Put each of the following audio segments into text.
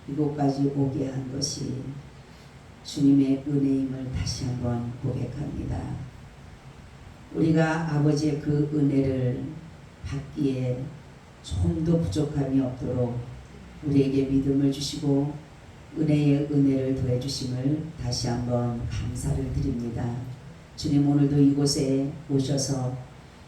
이곳까지 오게 한 것이 주님의 은혜임을 다시 한번 고백합니다. 우리가 아버지의 그 은혜를 받기에 좀도 부족함이 없도록 우리에게 믿음을 주시고 은혜의 은혜를 더해 주심을 다시 한번 감사를 드립니다. 주님, 오늘도 이곳에 오셔서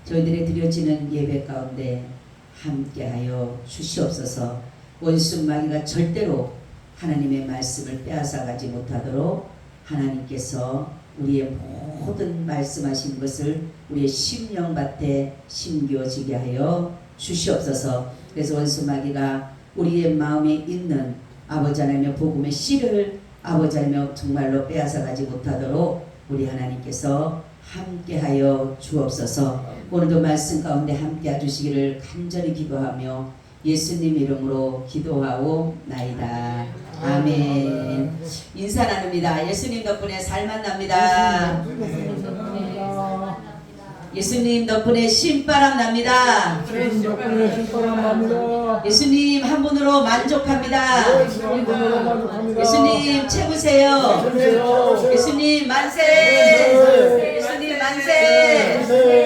저희들의 드려지는 예배 가운데 함께하여 주시옵소서. 원수 마귀가 절대로 하나님의 말씀을 빼앗아가지 못하도록 하나님께서 우리의 모든 말씀하신 것을 우리의 심령밭에 심겨지게 하여 주시옵소서. 그래서 원수 마귀가 우리의 마음에 있는 아버지 하나님의 복음의 씨를 아버지 하나님의 정말로 빼앗아가지 못하도록 우리 하나님께서 함께하여 주옵소서. 오늘도 말씀 가운데 함께해 주시기를 간절히 기도하며 예수님 이름으로 기도하오나이다. 아멘. 인사 나눕니다. 예수님 덕분에 살 만납니다. 예수님 덕분에 신바람 납니다. 예수님 한 분으로 만족합니다. 예수님 최고세요. 예수님 만세. 예수님 만세.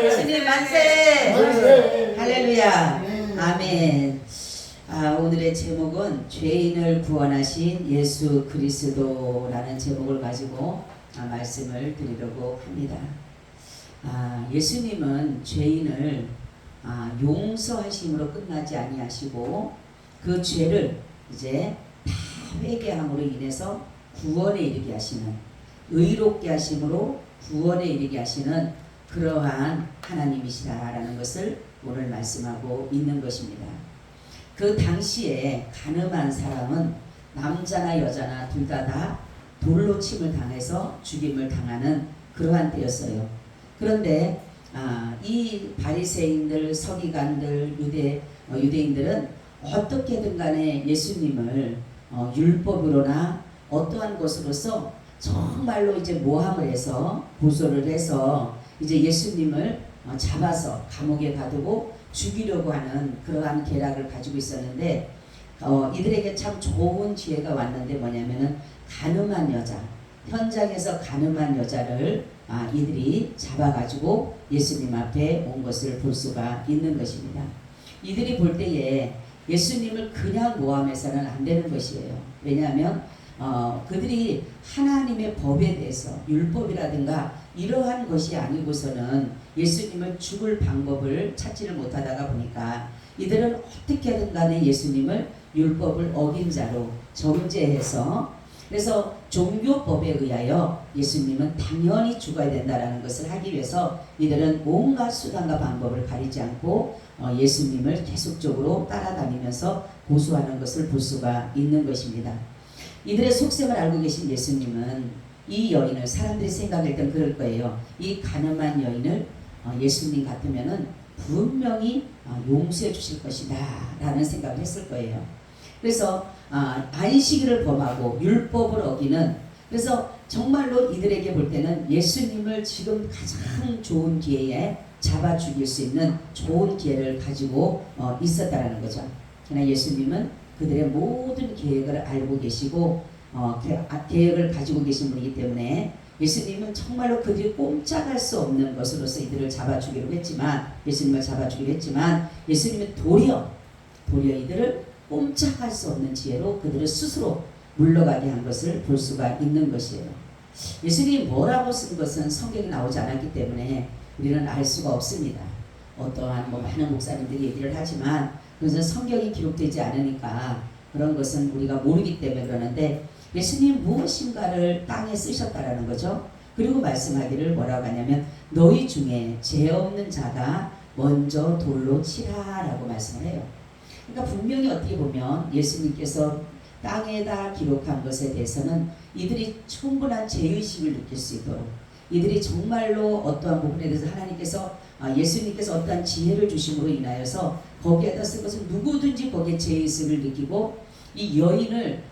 예수님 만세. 할렐루야. 아멘. 오늘의 제목은 죄인을 구원하신 예수 그리스도라는 제목을 가지고 말씀을 드리려고 합니다. 예수님은 죄인을 용서하심으로 끝나지 아니하시고 그 죄를 이제 다 회개함으로 인해서 구원에 이르게 하시는, 의롭게 하심으로 구원에 이르게 하시는 그러한 하나님이시다라는 것을 오늘 말씀하고 있는 것입니다. 그 당시에 가늠한 사람은 남자나 여자나 둘 다 돌로 침을 당해서 죽임을 당하는 그러한 때였어요. 그런데 이 바리새인들, 서기관들, 유대인들은 어떻게든 간에 예수님을 율법으로나 어떠한 것으로서 정말로 이제 모함을 해서 고소를 해서 이제 예수님을 잡아서 감옥에 가두고 죽이려고 하는 그러한 계략을 가지고 있었는데 이들에게 참 좋은 기회가 왔는데 뭐냐면은 가늠한 여자, 현장에서 가늠한 여자를 이들이 잡아가지고 예수님 앞에 온 것을 볼 수가 있는 것입니다. 이들이 볼 때에 예수님을 그냥 모함해서는 안 되는 것이에요. 왜냐하면 그들이 하나님의 법에 대해서 율법이라든가 이러한 것이 아니고서는 예수님을 죽을 방법을 찾지를 못하다가 보니까 이들은 어떻게든 간에 예수님을 율법을 어긴 자로 정죄해서, 그래서 종교법에 의하여 예수님은 당연히 죽어야 된다라는 것을 하기 위해서 이들은 온갖 수단과 방법을 가리지 않고 예수님을 계속적으로 따라다니면서 고소하는 것을 볼 수가 있는 것입니다. 이들의 속셈을 알고 계신 예수님은 이 여인을, 사람들이 생각할 땐 그럴 거예요. 이 가늠한 여인을 예수님 같으면은 분명히 용서해 주실 것이다 라는 생각을 했을 거예요. 그래서 안식일을 범하고 율법을 어기는, 그래서 정말로 이들에게 볼 때는 예수님을 지금 가장 좋은 기회에 잡아 죽일 수 있는 좋은 기회를 가지고 있었다라는 거죠. 그러나 예수님은 그들의 모든 계획을 알고 계시고 계획을 가지고 계신 분이기 때문에 예수님은 정말로 그들이 꼼짝할 수 없는 것으로서 이들을 잡아 죽이려고 했지만, 예수님을 잡아 죽이려고 했지만, 예수님은 도리어 이들을 꼼짝할 수 없는 지혜로 그들을 스스로 물러가게 한 것을 볼 수가 있는 것이에요. 예수님이 뭐라고 쓴 것은 성경에 나오지 않았기 때문에 우리는 알 수가 없습니다. 어떠한 많은 목사님들이 얘기를 하지만 그것은 성경이 기록되지 않으니까 그런 것은 우리가 모르기 때문에 그러는데, 예수님 무엇인가를 땅에 쓰셨다라는 거죠. 그리고 말씀하기를 뭐라고 하냐면 너희 중에 죄 없는 자가 먼저 돌로 치라라고 말씀을 해요. 그러니까 분명히 어떻게 보면 예수님께서 땅에다 기록한 것에 대해서는 이들이 충분한 죄의식을 느낄 수 있도록, 이들이 정말로 어떠한 부분에 대해서 하나님께서 예수님께서 어떠한 지혜를 주심으로 인하여서 거기에다 쓴 것은 누구든지 거기에 죄의식을 느끼고, 이 여인을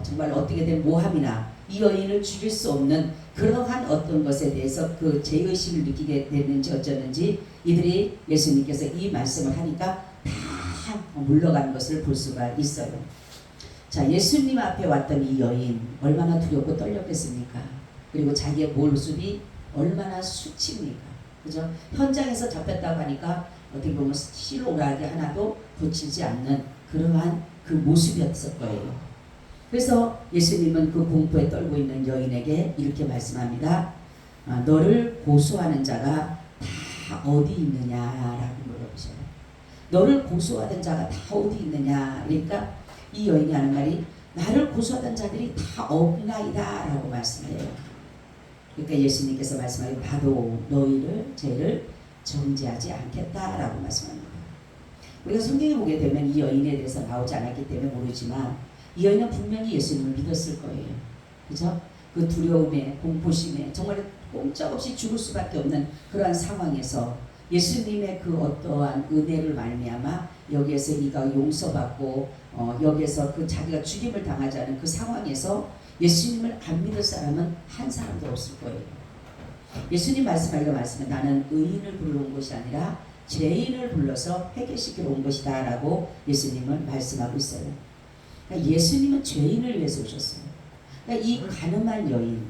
정말 어떻게 된 모함이나 이 여인을 죽일 수 없는 그러한 어떤 것에 대해서 그 죄의식을 느끼게 됐는지 어쩌는지 이들이 예수님께서 이 말씀을 하니까 다 물러가는 것을 볼 수가 있어요. 자, 예수님 앞에 왔던 이 여인 얼마나 두렵고 떨렸겠습니까? 그리고 자기의 모습이 얼마나 수치입니까? 그죠? 현장에서 잡혔다고 하니까 어떻게 보면 실오라기 하나도 붙이지 않는 그러한 그 모습이었을 거예요. 그래서 예수님은 그 공포에 떨고 있는 여인에게 이렇게 말씀합니다. 너를 고소하는 자가 다 어디 있느냐라고 물어보셔요. 너를 고소하던 자가 다 어디 있느냐. 그러니까 이 여인이 하는 말이 나를 고소하던 자들이 다 없나이다 라고 말씀해요. 그러니까 예수님께서 말씀하기 나도 너희를 죄를 정죄하지 않겠다라고 말씀합니다. 우리가 성경에 보게 되면 이 여인에 대해서 나오지 않았기 때문에 모르지만 이 여인은 분명히 예수님을 믿었을 거예요. 그죠? 그 두려움에 공포심에 정말 꼼짝없이 죽을 수밖에 없는 그러한 상황에서 예수님의 그 어떠한 은혜를 말미암아 여기에서 이가 용서받고 여기에서 그 자기가 죽임을 당하지 않은 그 상황에서 예수님을 안 믿을 사람은 한 사람도 없을 거예요. 예수님 말씀하기가 말씀은 나는 의인을 부르러 온 것이 아니라 죄인을 불러서 회개시키러 온 것이다 라고 예수님은 말씀하고 있어요. 그러니까 예수님은 죄인을 위해서 오셨어요. 그러니까 이 가늠한 여인,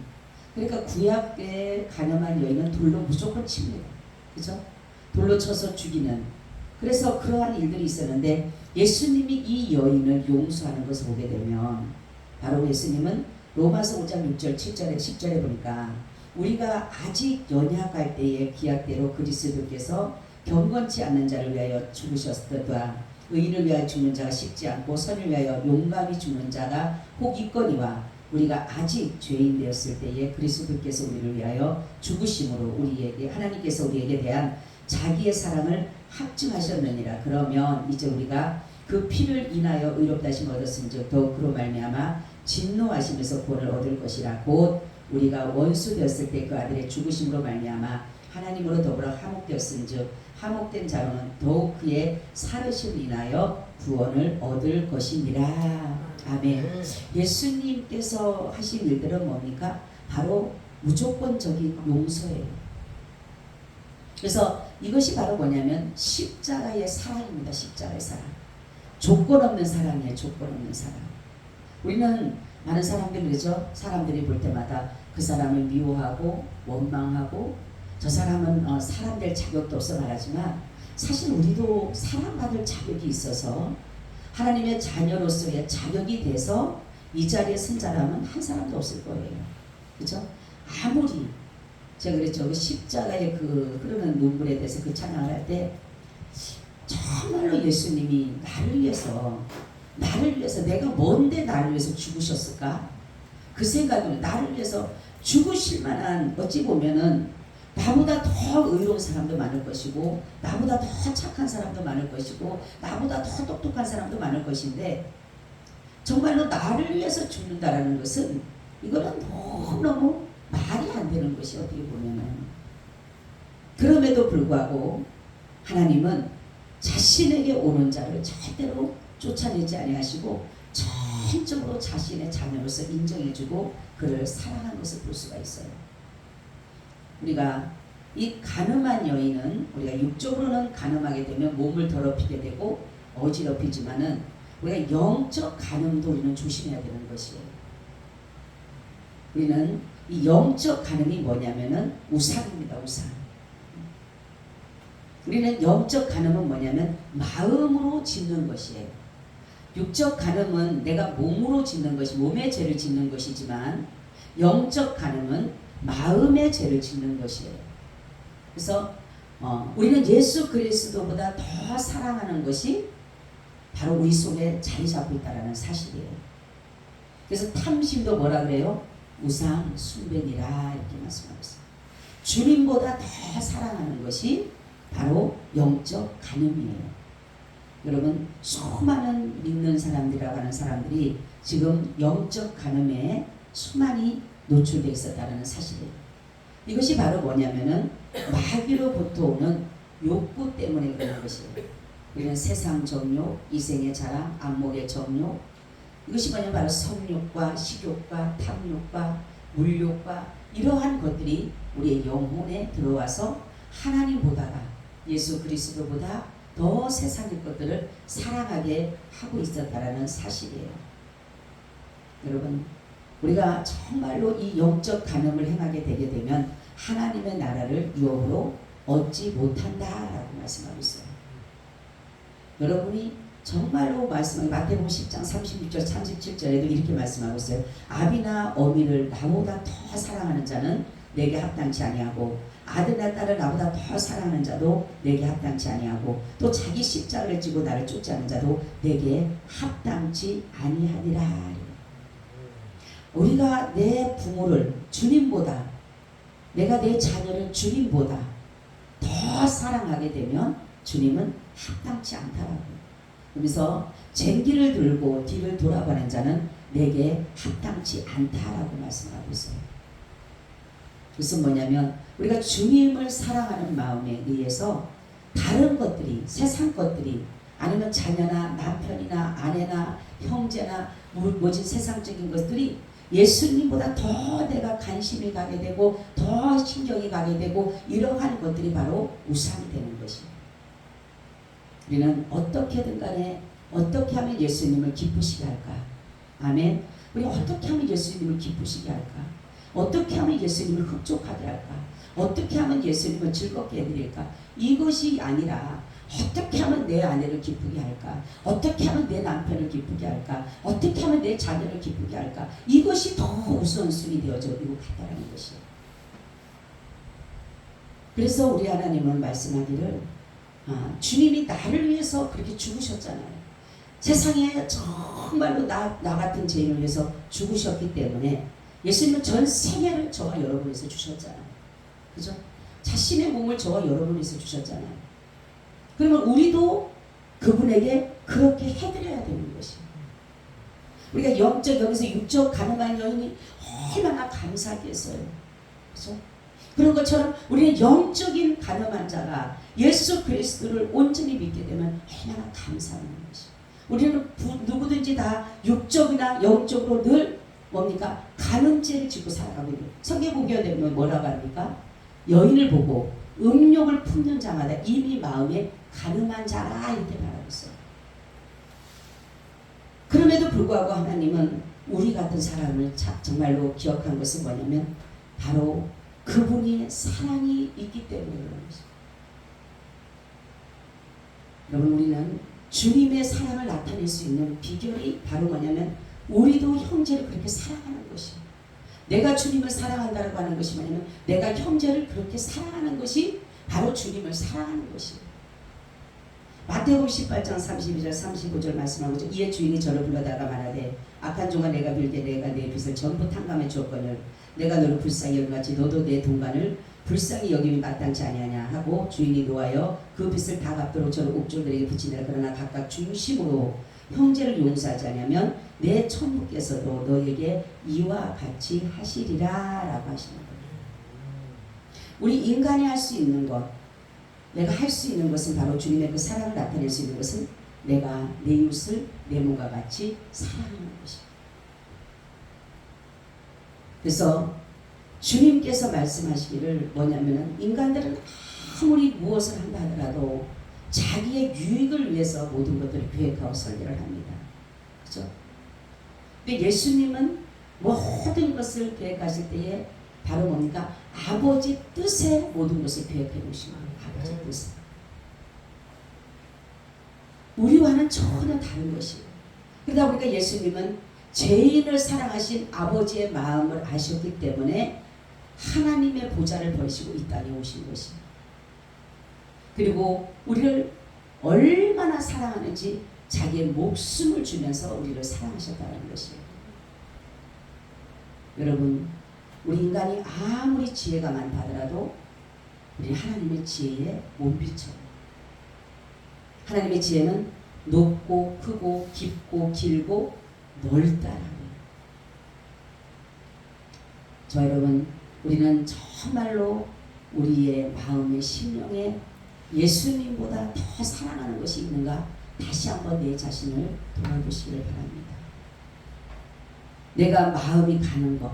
그러니까 구약의 가늠한 여인은 돌로 무조건 칩니다. 그죠? 돌로 쳐서 죽이는, 그래서 그러한 일들이 있었는데 예수님이 이 여인을 용서하는 것을 보게 되면 바로 예수님은 로마서 5장 6절 7절에 10절에 보니까 우리가 아직 연약할 때에 기약대로 그리스도께서 경건치 않는 자를 위하여 죽으셨도다. 의인을 위하여 죽는 자가 쉽지 않고 선을 위하여 용감히 죽는 자가 혹 있거니와 우리가 아직 죄인 되었을 때에 그리스도께서 우리를 위하여 죽으심으로 우리에게 하나님께서 우리에게 대한 자기의 사랑을 확증하셨느니라. 그러면 이제 우리가 그 피를 인하여 의롭다 하심을 얻었은즉 더욱 그로 말미암아 진노하심에서 구원을 얻을 것이라. 곧 우리가 원수 되었을 때 그 아들의 죽으심으로 말미암아 하나님으로 더불어 화목되었은즉 화목된 자로는 더욱 그의 살으심을 인하여 구원을 얻을 것이니라. 아멘. 예수님께서 하신 일들은 뭡니까? 바로 무조건적인 용서예요. 그래서 이것이 바로 뭐냐면 십자가의 사랑입니다. 십자가의 사랑. 조건 없는 사랑이에요. 조건 없는 사랑. 우리는 많은 사람들이 그러죠. 사람들이 볼 때마다 그 사람을 미워하고 원망하고 저 사람은 사람 될 자격도 없어 말하지만 사실 우리도 사랑받을 자격이 있어서 하나님의 자녀로서의 자격이 돼서 이 자리에 선 사람은 한 사람도 없을 거예요. 그죠? 아무리 제가 그랬죠. 그 십자가의 그 흐르는 눈물에 대해서 그 찬양을 할 때 정말로 예수님이 나를 위해서 내가 뭔데 나를 위해서 죽으셨을까? 그 생각으로 나를 위해서 죽으실 만한 어찌 보면은 나보다 더 의로운 사람도 많을 것이고 나보다 더 착한 사람도 많을 것이고 나보다 더 똑똑한 사람도 많을 것인데 정말로 나를 위해서 죽는다라는 것은 이거는 너무너무 말이 안 되는 것이 어떻게 보면은. 그럼에도 불구하고 하나님은 자신에게 오는 자를 절대로 쫓아내지 아니하시고 전적으로 자신의 자녀로서 인정해주고 그를 사랑하는 것을 볼 수가 있어요. 우리가 이 가늠한 여인은 우리가 육적으로는 가늠하게 되면 몸을 더럽히게 되고 어지럽히지만은 우리가 영적 가늠도 우리는 조심해야 되는 것이에요. 우리는 이 영적 가늠이 뭐냐면은 우상입니다. 우상. 우리는 영적 가늠은 뭐냐면 마음으로 짓는 것이에요. 육적 가늠은 내가 몸으로 짓는 것이 몸의 죄를 짓는 것이지만 영적 가늠은 마음의 죄를 짓는 것이에요. 그래서 우리는 예수 그리스도보다 더 사랑하는 것이 바로 우리 속에 자리 잡고 있다는 사실이에요. 그래서 탐심도 뭐라 그래요? 우상 숭배니라 이렇게 말씀하고 있어요. 주님보다 더 사랑하는 것이 바로 영적 간음이에요. 여러분 수많은 믿는 사람들이라고 하는 사람들이 지금 영적 간음에 수많이 노출되어 있었다는 사실이에요. 이것이 바로 뭐냐면은 마귀로부터 오는 욕구 때문에 그런 것이에요. 우리는 세상 정욕, 이생의 자랑, 안목의 정욕, 이것이 뭐냐면 바로 성욕과 식욕과 탐욕과 물욕과 이러한 것들이 우리의 영혼에 들어와서 하나님보다가 예수 그리스도보다 더 세상의 것들을 사랑하게 하고 있었다라는 사실이에요. 여러분 우리가 정말로 이 영적 간음을 행하게 되게 되면 하나님의 나라를 유업으로 얻지 못한다라고 말씀하고 있어요. 여러분이 정말로 말씀하는 마태복음 10장 36절 37절에도 이렇게 말씀하고 있어요. 아비나 어미를 나보다 더 사랑하는 자는 내게 합당치 아니하고 아들나 딸을 나보다 더 사랑하는 자도 내게 합당치 아니하고 또 자기 십자가를 지고 나를 쫓지 않는 자도 내게 합당치 아니하니라. 우리가 내 부모를 주님보다 내가 내 자녀를 주님보다 더 사랑하게 되면 주님은 합당치 않다라고. 그래서 쟁기를 들고 뒤를 돌아보는 자는 내게 합당치 않다라고 말씀하고 있어요. 그래서 뭐냐면 우리가 주님을 사랑하는 마음에 의해서 다른 것들이 세상 것들이 아니면 자녀나 남편이나 아내나 형제나 모진 세상적인 것들이 예수님보다 더 내가 관심이 가게 되고 더 신경이 가게 되고 이러한 것들이 바로 우상이 되는 것입니다. 우리는 어떻게든 간에 어떻게 하면 예수님을 기쁘시게 할까? 아멘. 우리 어떻게 하면 예수님을 기쁘시게 할까? 어떻게 하면 예수님을 흡족하게 할까? 어떻게 하면 예수님을 즐겁게 해드릴까? 이것이 아니라 어떻게 하면 내 아내를 기쁘게 할까? 어떻게 하면 내 남편을 기쁘게 할까? 어떻게 하면 내 자녀를 기쁘게 할까? 이것이 더 우선순위 되어지고 간다는 것이에요. 그래서 우리 하나님은 말씀하기를 주님이 나를 위해서 그렇게 죽으셨잖아요. 세상에 정말로 나 같은 죄인을 위해서 죽으셨기 때문에 예수님은 전 세계를 저와 여러분을 위해서 주셨잖아요. 그죠? 자신의 몸을 저와 여러분을 위해서 주셨잖아요. 그러면 우리도 그분에게 그렇게 해드려야 되는 것이에요. 우리가 영적 여기서 육적 가늠한 여인이 얼마나 감사하겠어요. 그죠? 그런 것처럼 우리는 영적인 가늠한 자가 예수 그리스도를 온전히 믿게 되면 얼마나 감사한 것이에요. 우리는 누구든지 다 육적이나 영적으로 늘 뭡니까? 가늠죄를 짓고 살아가고 있는 성경 보게 되면 뭐라고 합니까? 여인을 보고 음욕을 품는 자마다 이미 마음에 가늠한 자라 이렇게 말하고 있어요. 그럼에도 불구하고 하나님은 우리 같은 사람을 정말로 기억한 것은 뭐냐면 바로 그분의 사랑이 있기 때문에 그런 것입니다. 여러분 우리는 주님의 사랑을 나타낼 수 있는 비결이 바로 뭐냐면 우리도 형제를 그렇게 사랑하는 것이에요. 내가 주님을 사랑한다고 하는 것이 뭐냐면 내가 형제를 그렇게 사랑하는 것이 바로 주님을 사랑하는 것이에요. 마태복음 18장 32절 35절 말씀하고 이에 주인이 저를 불러다가 말하되 악한 종아 내가 빌게 내가 내 빚을 전부 탕감해 주었거늘 내가 너를 불쌍히 여김같이 너도 내 동반을 불쌍히 여김이 마땅치 아니하냐 하고 주인이 노하여 그 빚을 다 갚도록 저를 옥졸들에게 붙이니라. 그러나 각각 중심으로 형제를 용서하지 않으면 내 천부께서도 너에게 이와 같이 하시리라 라고 하시는 거예요. 우리 인간이 할 수 있는 것 내가 할 수 있는 것은 바로 주님의 그 사랑을 나타낼 수 있는 것은 내가 내 이웃을 내 몸과 같이 사랑하는 것입니다. 그래서 주님께서 말씀하시기를 뭐냐면은 인간들은 아무리 무엇을 한다 하더라도 자기의 유익을 위해서 모든 것들을 계획하고 설계를 합니다. 그렇죠? 근데 예수님은 모든 것을 계획하실 때에 바로 뭡니까? 아버지 뜻에 모든 것을 계획해 놓으신 거예요. 아버지 뜻에. 우리와는 전혀 다른 것이에요. 그러다 보니까 예수님은 죄인을 사랑하신 아버지의 마음을 아셨기 때문에 하나님의 보좌를 버리시고 이 땅에 오신 것이에요. 그리고 우리를 얼마나 사랑하는지 자기의 목숨을 주면서 우리를 사랑하셨다는 것이에요. 여러분, 우리 인간이 아무리 지혜가 많다 하더라도 우리 하나님의 지혜에 못 미쳐요. 하나님의 지혜는 높고 크고 깊고 길고 넓다라고요. 저 여러분, 우리는 정말로 우리의 마음의 심령에 예수님보다 더 사랑하는 것이 있는가? 다시 한번 내 자신을 돌아보시기를 바랍니다. 내가 마음이 가는 것,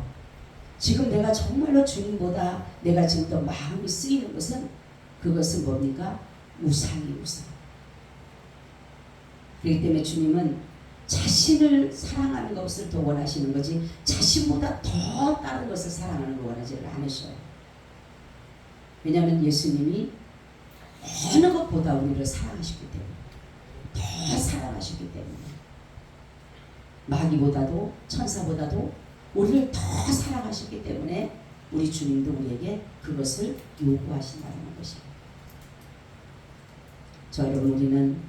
지금 내가 정말로 주님보다 내가 지금 더 마음이 쓰이는 것은 그것은 뭡니까? 우상이 우상. 그렇기 때문에 주님은 자신을 사랑하는 것을 더 원하시는 거지 자신보다 더 다른 것을 사랑하는 걸 원하지 않으셔요. 왜냐하면 예수님이 어느 것보다 우리를 사랑하시기 때문에, 더 사랑하시기 때문에, 마귀보다도 천사보다도 우리를 더 사랑하셨기 때문에 우리 주님도 우리에게 그것을 요구하신다는 것입니다. 저 여러분, 우리는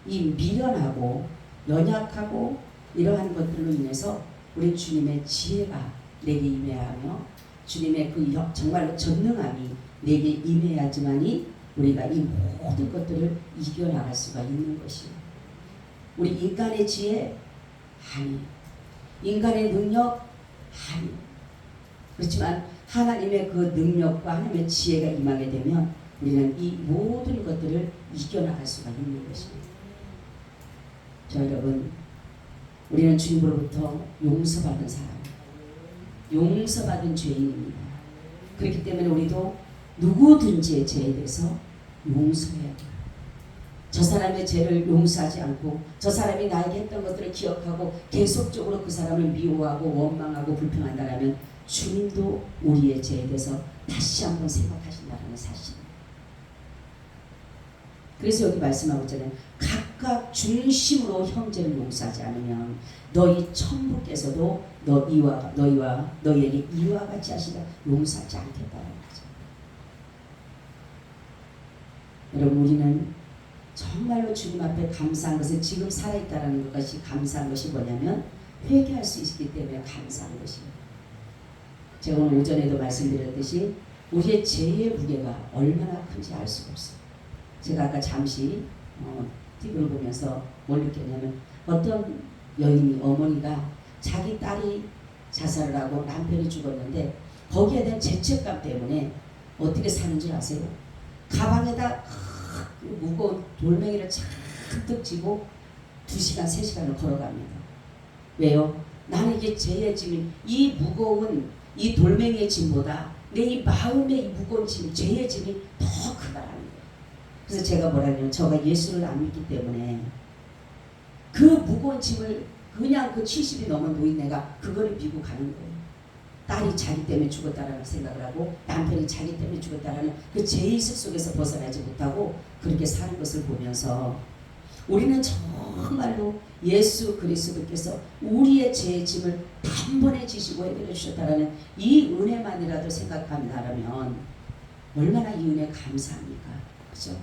이 미련하고 연약하고 이러한 것들로 인해서 우리 주님의 지혜가 내게 임해하며 주님의 그 정말로 전능함이 내게 임해야지만이 우리가 이 모든 것들을 이겨나갈 수가 있는 것이에요. 우리 인간의 지혜? 아니. 인간의 능력? 아니. 그렇지만 하나님의 그 능력과 하나님의 지혜가 임하게 되면 우리는 이 모든 것들을 이겨나갈 수가 있는 것입니다. 저 여러분, 우리는 주님으로부터 용서받은 사람, 용서받은 죄인입니다. 그렇기 때문에 우리도 누구든지의 죄에 대해서 용서해야 돼요. 저 사람의 죄를 용서하지 않고 저 사람이 나에게 했던 것들을 기억하고 계속적으로 그 사람을 미워하고 원망하고 불평한다면 주님도 우리의 죄에 대해서 다시 한번 생각하신다는 사실입니다. 그래서 여기 말씀하고 있잖아요. 각각 중심으로 형제를 용서하지 않으면 너희 천부께서도 너희와 너희에게 이와 같이 하시라 용서하지 않겠다는 거죠. 여러분, 우리는 정말로 주님 앞에 감사한 것은 지금 살아있다는 것이 감사한 것이 뭐냐면 회개할 수 있기 때문에 감사한 것입니다. 제가 오늘 오전에도 말씀드렸듯이 우리의 죄의 무게가 얼마나 큰지 알 수가 없어요. 제가 아까 잠시 TV를 보면서 뭘 느꼈냐면 어떤 여인이 어머니가 자기 딸이 자살을 하고 남편이 죽었는데 거기에 대한 죄책감 때문에 어떻게 사는 줄 아세요? 가방에다 무거운 돌멩이를 잔뜩 쥐고 2시간, 3시간을 걸어갑니다. 왜요? 나는 이게 죄의 짐이 이 무거운 이 돌멩이의 짐보다 내 이 마음의 이 무거운 짐, 죄의 짐이 더 크다라는 거예요. 그래서 제가 뭐라냐면 저가 예수를 안 믿기 때문에 그 무거운 짐을 그냥 그 70이 넘은 노인네가 그거를 미고 가는 거예요. 딸이 자기 때문에 죽었다라는 생각을 하고 남편이 자기 때문에 죽었다라는 그 죄의식 속에서 벗어나지 못하고 그렇게 사는 것을 보면서 우리는 정말로 예수 그리스도께서 우리의 죄의 짐을 단번에 지시고 해결해 주셨다라는 이 은혜만이라도 생각한다면 얼마나 이 은혜 감사합니까? 그죠?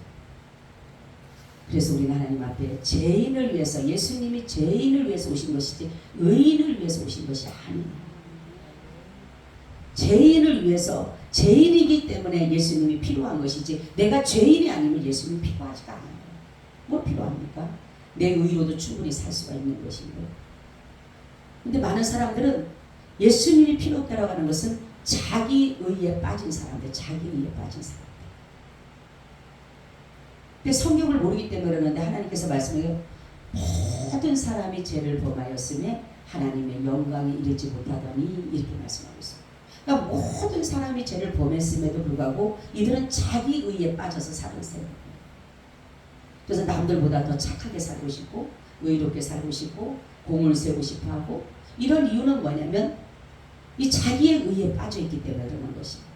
그래서 우리는 하나님 앞에 죄인을 위해서, 예수님이 죄인을 위해서 오신 것이지 의인을 위해서 오신 것이 아니에요. 죄인을 위해서, 죄인이기 때문에 예수님이 필요한 것이지 내가 죄인이 아니면 예수님이 필요하지가 않아요. 뭐 필요합니까? 내 의로도 충분히 살 수가 있는 것인데. 근데 많은 사람들은 예수님이 필요 없다고 하는 것은 자기 의에 빠진 사람들, 자기 의에 빠진 사람들. 근데 성경을 모르기 때문에 그러는데 하나님께서 말씀해요. 모든 사람이 죄를 범하였음에 하나님의 영광이 이르지 못하더니 이렇게 말씀하고 있어요. 그러니까 모든 사람이 죄를 범했음에도 불구하고 이들은 자기 의에 빠져서 사는 셈이에요. 그래서 남들보다 더 착하게 살고 싶고 의롭게 살고 싶고 공을 세우고 싶어하고 이런 이유는 뭐냐면 이 자기의 의에 빠져있기 때문에 그러는 것이에요.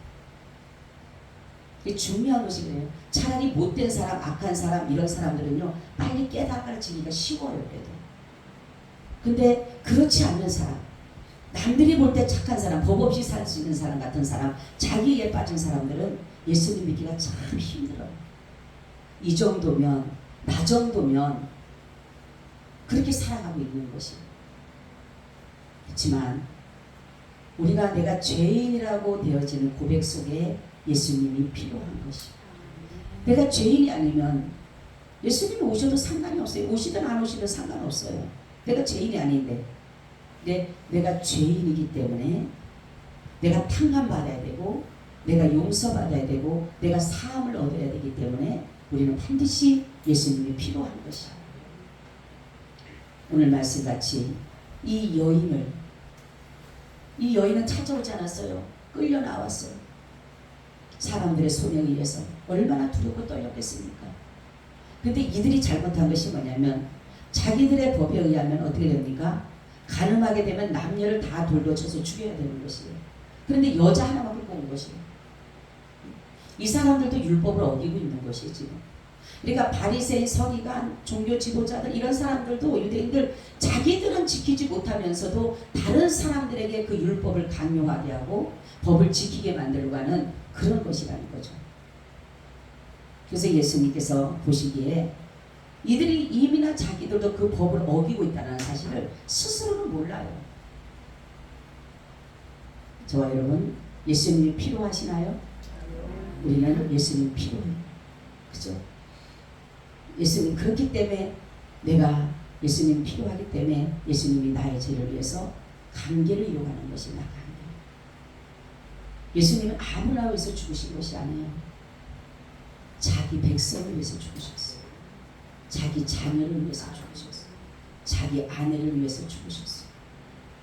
이게 중요한 것이 그래요. 차라리 못된 사람, 악한 사람 이런 사람들은요 빨리 깨달아지기가 쉬워요. 그래도. 근데 그렇지 않는 사람, 남들이 볼 때 착한 사람, 법 없이 살 수 있는 사람 같은 사람, 자기에 빠진 사람들은 예수님 믿기가 참 힘들어요. 이 정도면, 나 정도면 그렇게 살아가고 있는 것이에요. 그렇지만 우리가 내가 죄인이라고 되어지는 고백 속에 예수님이 필요한 것이에요. 내가 죄인이 아니면 예수님이 오셔도 상관이 없어요. 오시든 안 오시든 상관없어요. 내가 죄인이 아닌데 내가 죄인이기 때문에 내가 탕감받아야 되고 내가 용서받아야 되고 내가 사함을 얻어야 되기 때문에 우리는 반드시 예수님이 필요한 것이에요. 오늘 말씀같이 이 여인은 찾아오지 않았어요. 끌려 나왔어요. 사람들의 소명에 의해서 얼마나 두렵고 떨렸겠습니까? 근데 이들이 잘못한 것이 뭐냐면 자기들의 법에 의하면 어떻게 됩니까? 가늠하게 되면 남녀를 다 돌로 쳐서 죽여야 되는 것이에요. 그런데 여자 하나만 끌고 온 것이에요. 이 사람들도 율법을 어기고 있는 것이에요. 지금. 그러니까 바리새인, 서기관, 종교 지도자들 이런 사람들도 유대인들 자기들은 지키지 못하면서도 다른 사람들에게 그 율법을 강요하게 하고 법을 지키게 만들고 하는 그런 것이라는 거죠. 그래서 예수님께서 보시기에 이들이 이미나 자기들도 그 법을 어기고 있다는 사실을 스스로는 몰라요. 저와 여러분 예수님이 필요하시나요? 우리는 예수님 필요해요. 그죠? 예수님 그렇기 때문에 내가 예수님 필요하기 때문에 예수님이 나의 죄를 위해서 관계를 이루어가는 것이 나 관계. 예수님은 아무나 위해서 죽으신 것이 아니에요. 자기 백성을 위해서 죽으셨어요. 자기 자녀를 위해서 죽으셨어요. 자기 아내를 위해서 죽으셨어요.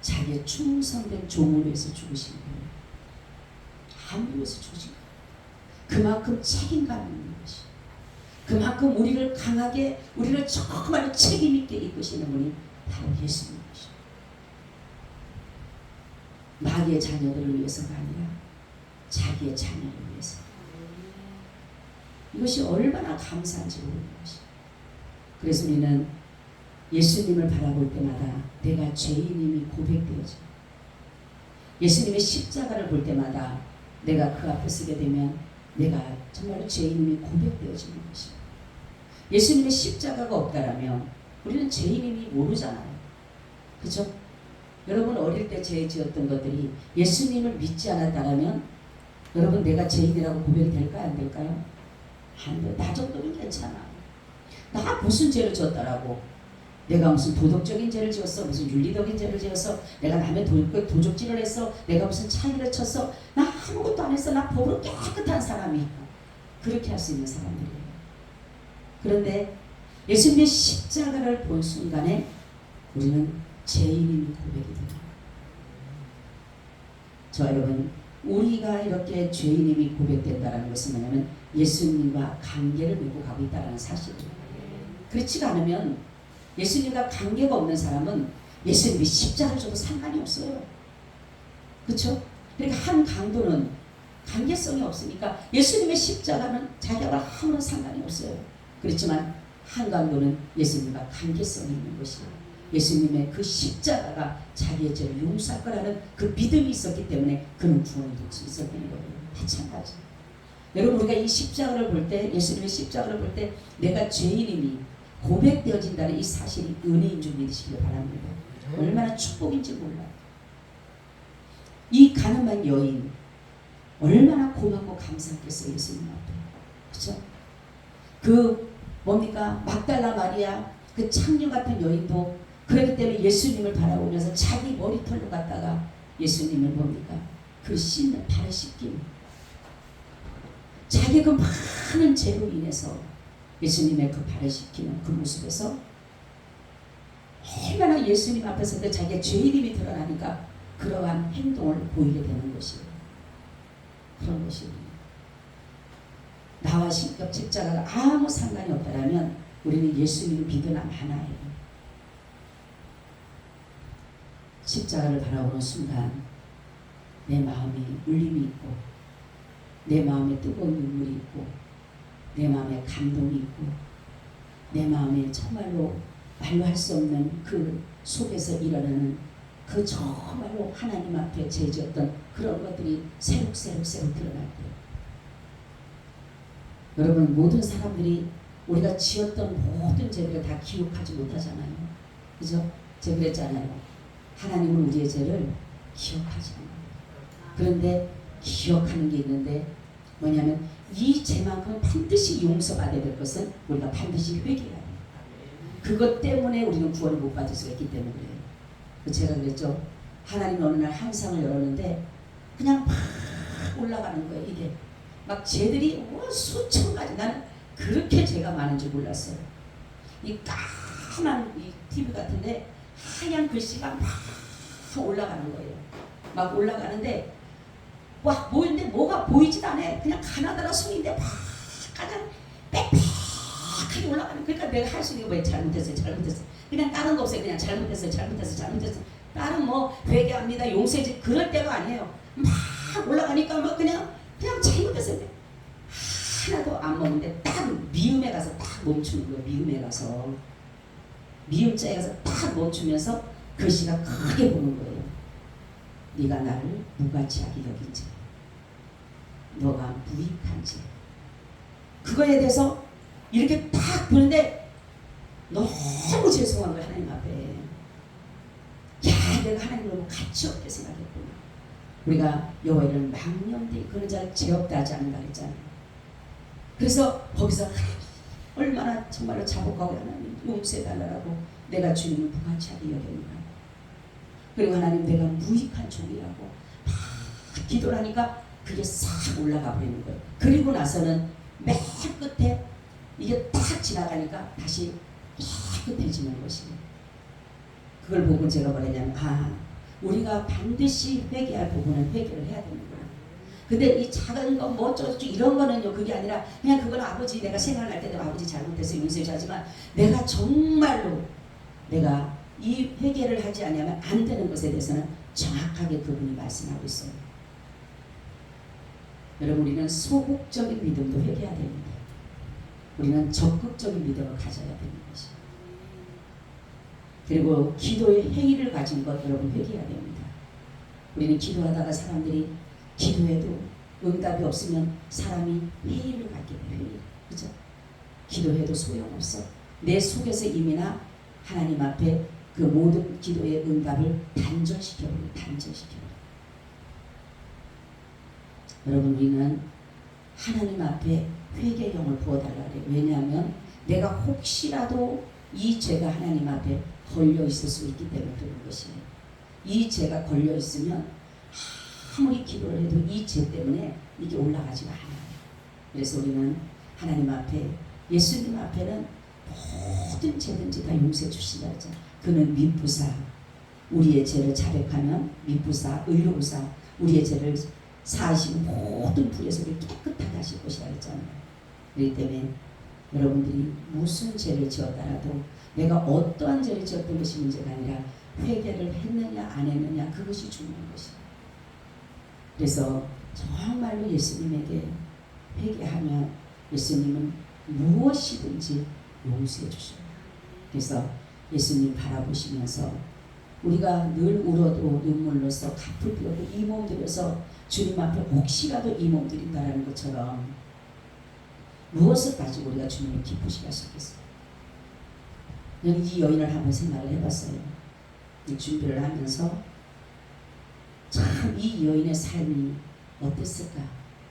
자기의 충성된 종을 위해서 죽으신 거예요. 아무를 위해서 죽으신 거예요. 그만큼 책임감이 있는 것이에요. 그만큼 우리를 강하게 우리를 정말 책임있게 이끄시는 분이 바로 예수님이시죠. 마귀의 자녀들을 위해서가 아니라 자기의 자녀를 위해서. 이것이 얼마나 감사한지 모르는 것이에요. 그래서 우리는 예수님을 바라볼 때마다 내가 죄인임이 고백되어져. 예수님의 십자가를 볼 때마다 내가 그 앞에 서게 되면 내가 정말로 죄인임이 고백되어지는 것이에요. 예수님의 십자가가 없다라면 우리는 죄인임이 모르잖아요. 그렇죠? 여러분 어릴 때 죄 지었던 것들이 예수님을 믿지 않았다라면 여러분 내가 죄인이라고 고백이 될까요? 안 될까요? 안 돼요. 나 정도면 괜찮아. 나 무슨 죄를 지었다라고. 내가 무슨 도덕적인 죄를 지었어. 무슨 윤리적인 죄를 지었어. 내가 남의 도적질을 했어. 내가 무슨 차이를 쳤어. 나 아무것도 안 했어. 나 법으로 깨끗한 사람이야. 그렇게 할 수 있는 사람들이에요. 그런데 예수님의 십자가를 본 순간에 우리는 죄인임이 고백이 됩니다. 저 여러분 우리가 이렇게 죄인임이 고백된다는 것은 뭐냐면 예수님과 관계를 맺고 가고 있다는 사실입니다. 그렇지가 않으면 예수님과 관계가 없는 사람은 예수님이 십자가를 줘도 상관이 없어요. 그렇죠? 그러니까 한 강도는 관계성이 없으니까 예수님의 십자가는 자기와 아무런 상관이 없어요. 그렇지만 한 강도는 예수님과 관계성이 있는 것이에요. 예수님의 그 십자가가 자기의 죄를 용서할 거라는 그 믿음이 있었기 때문에 그는 구원을 얻을 수 있었던 거예요. 마찬가지. 여러분 우리가 이 십자가를 볼 때 예수님의 십자가를 볼 때 내가 죄인임이 고백되어진다는 이 사실이 은혜인 줄 믿으시길 바랍니다. 얼마나 축복인지 몰라요. 이 가늠한 여인 얼마나 고맙고 감사했겠어요. 예수님 앞에. 그렇죠? 그 뭡니까? 막달라 마리아 그 창녀 같은 여인도 그렇기 때문에 예수님을 바라보면서 자기 머리털로 갖다가 예수님을 뭡니까? 그 씻는 발을 씻김. 자기 그 많은 죄로 인해서 예수님의 그 발을 씻기는 그 모습에서 얼마나 예수님 앞에서 자기의 죄인임이 드러나니까 그러한 행동을 보이게 되는 것이에요. 그런 것이에요. 나와 십자가가 아무 상관이 없다면 우리는 예수님을 믿으나 마나예요. 십자가를 바라보는 순간 내 마음에 울림이 있고, 내 마음에 뜨거운 눈물이 있고, 내 마음에 감동이 있고, 내 마음에 정말로 말로 할 수 없는 그 속에서 일어나는 그 정말로 하나님 앞에 죄지었던 그런 것들이 새록새록 드러날 거예요. 여러분, 모든 사람들이 우리가 지었던 모든 죄들을 다 기억하지 못하잖아요. 그죠? 제가 그랬잖아요. 하나님은 우리의 죄를 기억하지 않아요. 그런데 기억하는 게 있는데 뭐냐면 이 죄만큼 반드시 용서받아야 될 것은 우리가 반드시 회개해야 해요. 그것 때문에 우리는 구원을 못 받을 수가 있기 때문에 그래요. 제가 그랬죠. 하나님 어느 날 항상을 열었는데 그냥 막 올라가는 거예요. 이게 막 죄들이 수천 가지. 나는 그렇게 죄가 많은 줄 몰랐어요. 이 까만 이 TV 같은데 하얀 글씨가 막 올라가는 거예요. 막 올라가는데 와 보이는데 뭐가 보이지도 않아. 그냥 가나다라 손인데 막 가장 빽빽하게 올라가는. 그러니까 내가 할 수 있는 게 뭐 잘못했어요. 그냥 다른 거 없어요. 그냥 잘못했어요. 다른 뭐 회개합니다. 용서해지 그럴 때가 아니에요. 막 올라가니까 막 그냥 잘못했어요. 하나도 안 먹는데 딱 미움에 가서 딱 멈추는 거예요. 미움에 가서 미움자에 가서 딱 멈추면서 글씨가 크게 보는 거예요. 네가 나를 무가치하게 여긴 죄, 너가 무익한 죄. 그거에 대해서 이렇게 딱 보는데 너무 죄송한 거예요. 하나님 앞에. 야, 내가 하나님 너무 가치 없게 생각했구나. 우리가 여호와 이름을 망령되이 그런 자를 죄 없다 하지 않는다 그랬잖아요. 그래서 거기서 얼마나 정말로 자복하고 하나님 용서해달라고 내가 주님을 무가치하게 여겼는가. 그리고 하나님 내가 무익한 종이라고 막 기도를 하니까 그게 싹 올라가 버리는 거예요. 그리고 나서는 맨 끝에 이게 딱 지나가니까 다시 깨끗해지는 것이에요. 그걸 보고 제가 뭐랬냐면 우리가 반드시 회개할 부분은 회개를 해야 되는구나. 근데 이 작은 거 뭐 어쩌고 이런 거는요 그게 아니라 그냥 그건 아버지 내가 생각날 때도 아버지 잘못해서 용서해 주지만 내가 정말로 내가 이 회개를 하지 않으면 안 되는 것에 대해서는 정확하게 그분이 말씀하고 있어요. 여러분 우리는 소극적인 믿음도 회개해야 됩니다. 우리는 적극적인 믿음을 가져야 되는 것이에요. 그리고 기도의 행위를 가진 것 여러분 회개해야 됩니다. 우리는 기도하다가 사람들이 기도해도 응답이 없으면 사람이 회의를 갖게 돼요. 회의. 그죠? 기도해도 소용없어. 내 속에서 이미나 하나님 앞에 그 모든 기도의 응답을 단절시켜버려요. 여러분 우리는 하나님 앞에 회개의 영을 부어달라 그래요. 왜냐하면 내가 혹시라도 이 죄가 하나님 앞에 걸려 있을 수 있기 때문에 그런 것이에요. 이 죄가 걸려 있으면 아무리 기도를 해도 이 죄 때문에 이게 올라가지가 않아요. 그래서 우리는 하나님 앞에 예수님 앞에는 모든 죄든지 다 용서해 주신다 했잖아요. 그는 미쁘사 우리의 죄를 자백하면 미쁘사 의로우사 우리의 죄를 사하시고 모든 불의 소리를 깨끗하게 하실 것이라 했잖아요. 그렇기 때문에 여러분들이 무슨 죄를 지었더라도 내가 어떠한 죄를 지었던 것이 문제가 아니라 회개를 했느냐 안 했느냐 그것이 중요한 것이에요. 그래서 정말로 예수님에게 회개하면 예수님은 무엇이든지 용서해 주십니다. 그래서 예수님 바라보시면서 우리가 늘 울어도 눈물로써 갚을 필요도 이 몸 들여서 주님 앞에 혹시라도 이 몸 드린다라는 것처럼 무엇을 가지고 우리가 주님을 기쁘시게 할 수 있겠어요? 이 여인을 한번 생각을 해봤어요. 이 준비를 하면서 참 이 여인의 삶이 어땠을까?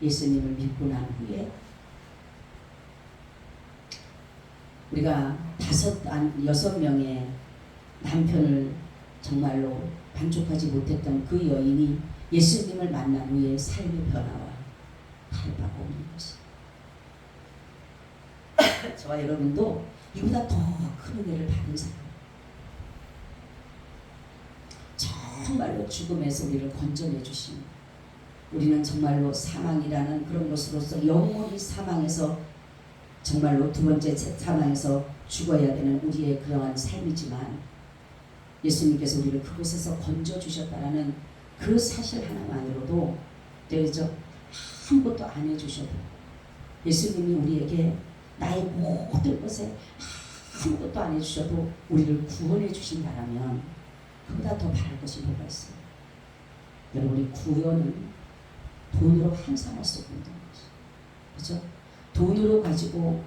예수님을 믿고 난 후에 우리가 6명의 남편을 정말로 만족하지 못했던 그 여인이 예수님을 만난 후에 삶의 변화와 다를 바가 없는 것이. 저와 여러분도 이보다 더 큰 은혜를 받은 사람, 정말로 죽음에서 우리를 건져내 주신, 우리는 정말로 사망이라는 그런 것으로서 영원히 사망에서, 정말로 두 번째 사망에서 죽어야 되는 우리의 그러한 삶이지만 예수님께서 우리를 그곳에서 건져주셨다라는 그 사실 하나만으로도 되죠. 아무것도 안 해주셔도, 예수님이 우리에게 나의 모든 것에 아무것도 안 해주셔도 우리를 구원해 주신다라면 그보다 더 바랄 것이 뭐가 있어요? 여러분, 우리 구원은 돈으로 환산할 수 없는 것이죠. 그렇죠? 돈으로 가지고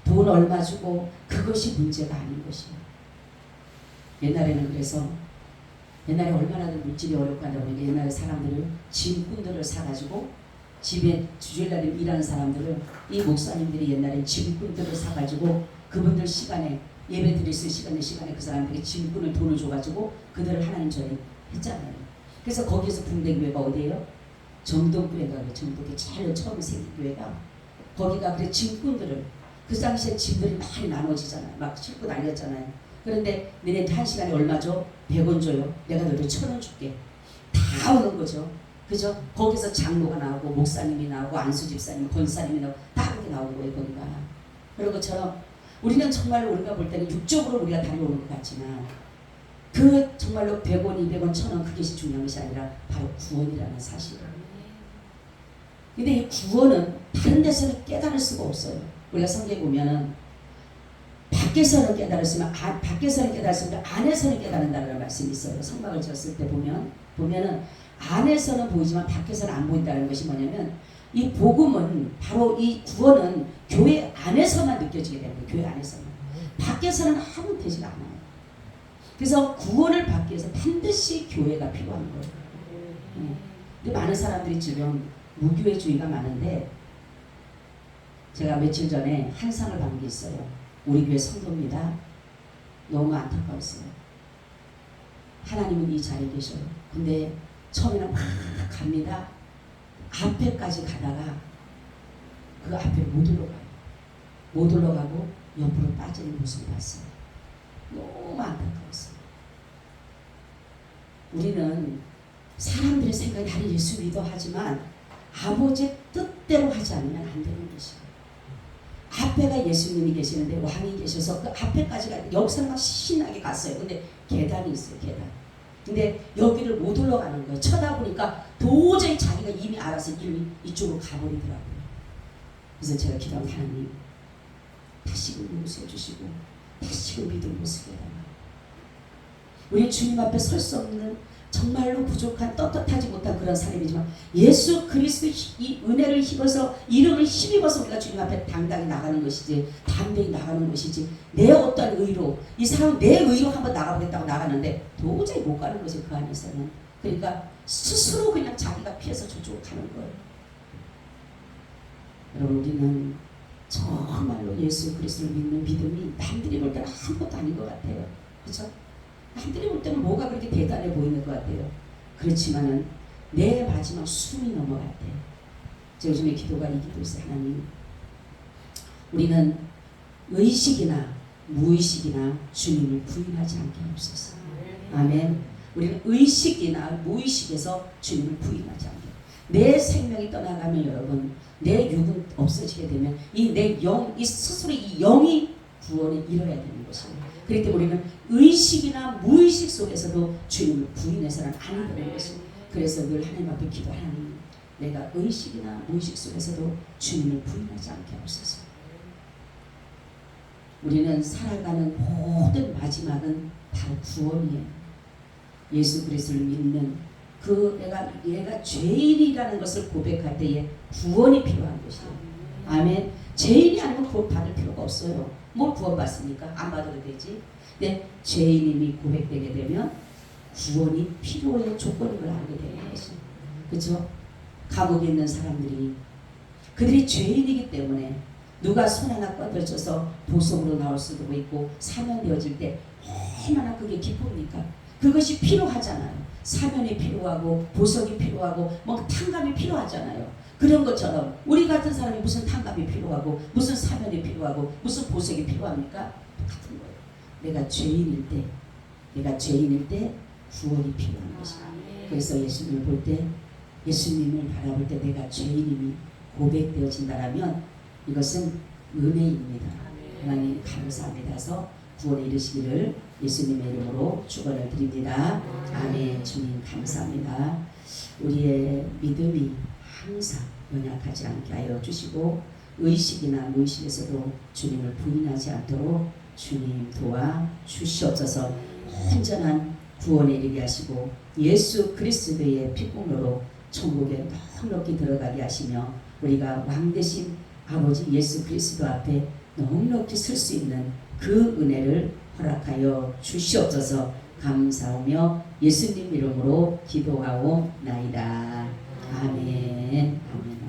돈 얼마 주고 그것이 문제가 아닌 것이에요. 옛날에는 그래서 옛날에 얼마나 물질이 어렵고 하다 보니까 옛날에 사람들은 짐꾼들을 사가지고 집에 주일날에 일하는 사람들을, 이 목사님들이 옛날에 짐꾼들을 사가지고 그분들 시간에 예배 드릴 수 있는 시간에 그 사람들에게 짐꾼을 돈을 줘가지고 그들을 하나님 전에 했잖아요. 그래서 거기에서 붕대 교회가 어디예요? 정동교회가, 정동교회 제일 처음 생긴 교회가 거기가. 그래 짐꾼들을, 그 당시에 짐들이 많이 나눠지잖아요. 막 싣고 다녔잖아요. 그런데 너네 한 시간에 얼마 줘? 100원 줘요. 내가 너를 1000원 줄게. 다 오는 거죠. 그죠? 거기서 장로가 나오고 목사님이 나오고 안수집사님, 권사님이 나오고 다 그렇게 나오는 거예요. 거기가. 그런 것처럼 우리는 정말로 우리가 볼 때는 육적으로 우리가 다녀오는 것 같지만 그 정말로 100원, 200원, 1000원 그것이 중요한 것이 아니라 바로 구원이라는 사실을. 근데 이 구원은 다른 데서는 깨달을 수가 없어요. 우리가 성경에 보면은 밖에서는 깨달았으면 밖에서는 깨달았으면 안에서는 깨닫는다는 말씀이 있어요. 성막을 지었을 때 보면은 안에서는 보이지만 밖에서는 안 보인다는 것이 뭐냐면, 이 복음은 바로 이 구원은 교회 안에서만 느껴지게 되는 거예요. 교회 안에서만. 밖에서는 아무 되지가 않아요. 그래서 구원을 받기 위해서 반드시 교회가 필요한 거예요. 근데 많은 사람들이 지금 무교회주의가 많은데, 제가 며칠 전에 한 상을 받은 게 있어요. 우리 교회 성도입니다. 너무 안타까웠어요. 하나님은 이 자리에 계셔요. 근데 처음에는 막 갑니다. 앞에까지 가다가 그 앞에 못 올라가요. 못 올라가고 옆으로 빠지는 모습을 봤어요. 너무 안타까웠어요. 우리는 사람들의 생각이 나는 예수 믿어 하지만 아버지의 뜻대로 하지 않으면 안 되는 것이에요. 앞에가 예수님이 계시는데 왕이 계셔서 그 앞에까지가 역사가 막 신나게 갔어요. 근데 계단이 있어요. 계단. 근데 여기를 못 올라가는 거예요. 쳐다보니까 도저히 자기가 이미 알아서 이쪽으로 가버리더라고요. 그래서 제가 기도한 하나님, 다시금 용서해 주시고 다시금 믿음 모습에 달라. 우리 주님 앞에 설 수 없는 정말로 부족한 떳떳하지 못한 그런 사람이지만 예수 그리스도의 이 은혜를 힘입어서, 이름을 힘입어서 우리가 주님 앞에 당당히 나가는 것이지, 담대히 나가는 것이지, 내 어떤 의로, 이 사람은 내 의로 한번 나가보겠다고 나가는데 도저히 못 가는 거지. 그 안에서는. 그러니까 스스로 그냥 자기가 피해서 저쪽으로 가는 거예요. 여러분, 우리는 정말로 예수 그리스도를 믿는 믿음이 남들이 볼 때는 아무것도 아닌 것 같아요. 그렇죠? 남들이 볼 때는 뭐가 그렇게 대단해 보이는 것 같아요. 그렇지만은 내 마지막 숨이 넘어갔대요. 제가 요즘에 기도가 이 기도 있어요. 하나님, 우리는 의식이나 무의식이나 주님을 부인하지 않게 하옵소서. 아멘. 우리는 의식이나 무의식에서 주님을 부인하지 않게. 내 생명이 떠나가면 여러분, 내 육은 없어지게 되면 이 내 영, 이 스스로 이 영이 구원을 이뤄야 되는 것입니다. 그렇기 때문에 우리는 의식이나 무의식 속에서도 주님을 부인해서는 안 되는 것입니다. 그래서 늘 하나님 앞에 기도, 하나님, 내가 의식이나 무의식 속에서도 주님을 부인하지 않게 하옵소서. 우리는 살아가는 모든 마지막은 바로 구원이에요. 예수 그리스도를 믿는 그 얘가 죄인이라는 것을 고백할 때에 구원이 필요한 것이에요. 아멘. 죄인이 아니면 구원 받을 필요가 없어요. 뭘 구원 받습니까? 안 받아도 되지. 근데 죄인임이 고백되게 되면 구원이 필요의 조건인 걸 알게 되는 것이에요. 그렇죠? 감옥에 있는 사람들이 그들이 죄인이기 때문에 누가 손 하나 뻗어져서 보석으로 나올 수도 있고 사면되어질 때 얼마나 그게 기쁩니까? 그것이 필요하잖아요. 사면이 필요하고 보석이 필요하고 뭐 탕감이 필요하잖아요. 그런 것처럼 우리 같은 사람이 무슨 탕감이 필요하고 무슨 사면이 필요하고 무슨 보석이 필요합니까? 똑같은 거예요. 내가 죄인일 때 구원이 필요한 것입니다. 그래서 예수님을 볼 때, 예수님을 바라볼 때 내가 죄인임이 고백되어진다라면 이것은 은혜입니다. 하나님 감사합니다. 해서 구원에 이르시기를 예수님의 이름으로 축원을 드립니다. 아멘. 주님 감사합니다. 우리의 믿음이 항상 연약하지 않게 하여 주시고 의식이나 무의식에서도 주님을 부인하지 않도록 주님 도와 주시옵소서. 온전한 구원에 이르게 하시고 예수 그리스도의 피공로로 천국에 넉넉히 들어가게 하시며 우리가 왕 되신 아버지 예수 그리스도 앞에 넉넉히 설 수 있는 그 은혜를 허락하여 주시옵소서. 감사하며 예수님 이름으로 기도하옵나이다. 아멘. 아멘. 아멘.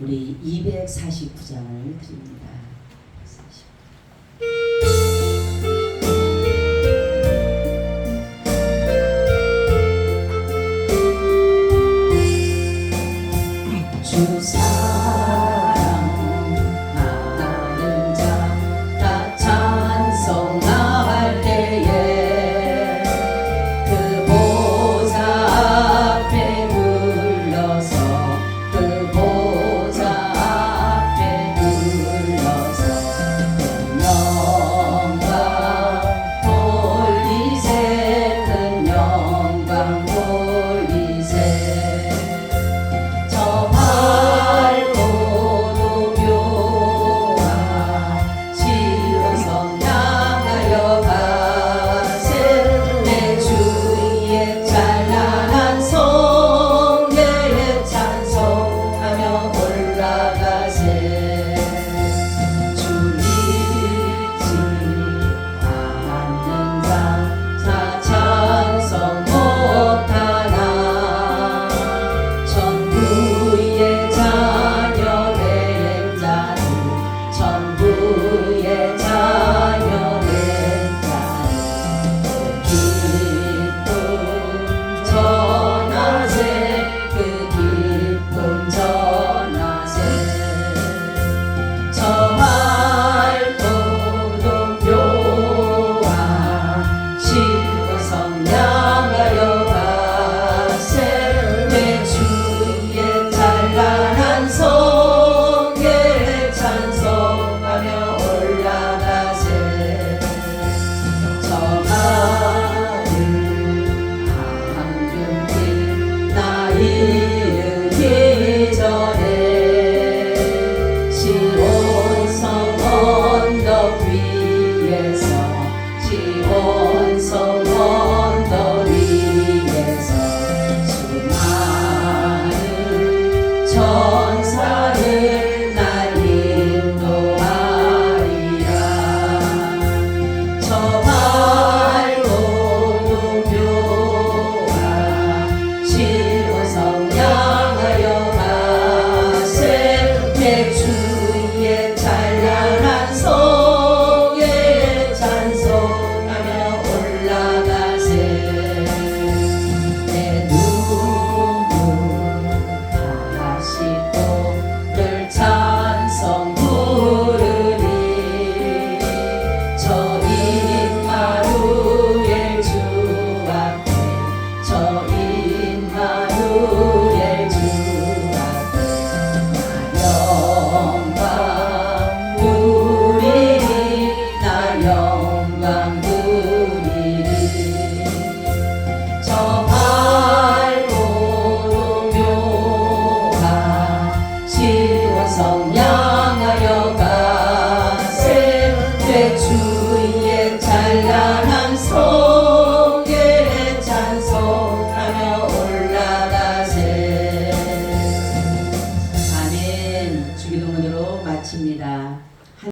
우리 249장을 드립니다. 주 사랑하는 자 다 찬송할 때에 그 보좌 앞에 눌러서 그 보좌 앞에 눌러서 큰 영광 돌리세 큰 영광 돌리세 저 밝고도 묘한 시온성 향하여 가세 내 주의 찬란한 성례에 찬송하며 올라가세 주 믿지 않는 자 다 찬송 못하나 천부의 자녀 된 자들 천부의 자녀 된 자들 그 기쁨 전하세 그 기쁨 전하세 저 밝고도 묘한 실거성 향하여 가세 내 주의 찬란한 성례에 찬송하며 올라가세 저 마을 황금빛 나 이르기 전에 시온성 언덕 위에서 시온성 언덕 위에서 수많은 천사를 날 인도하리라 저 밝고도 묘한 시온성 향하여 가세 내 주의 찬란한 성례에 찬송하며 올라가세 내 눈물 하시고 늘 찬송 부르리 저 임마누엘 주 앞에 저 임마누엘 주 앞에 나 영광 누리리 나 영광 누리리 저 밝고도 묘한 시온성 향하여 가세 내 주의 찬란한 성례에 찬송하며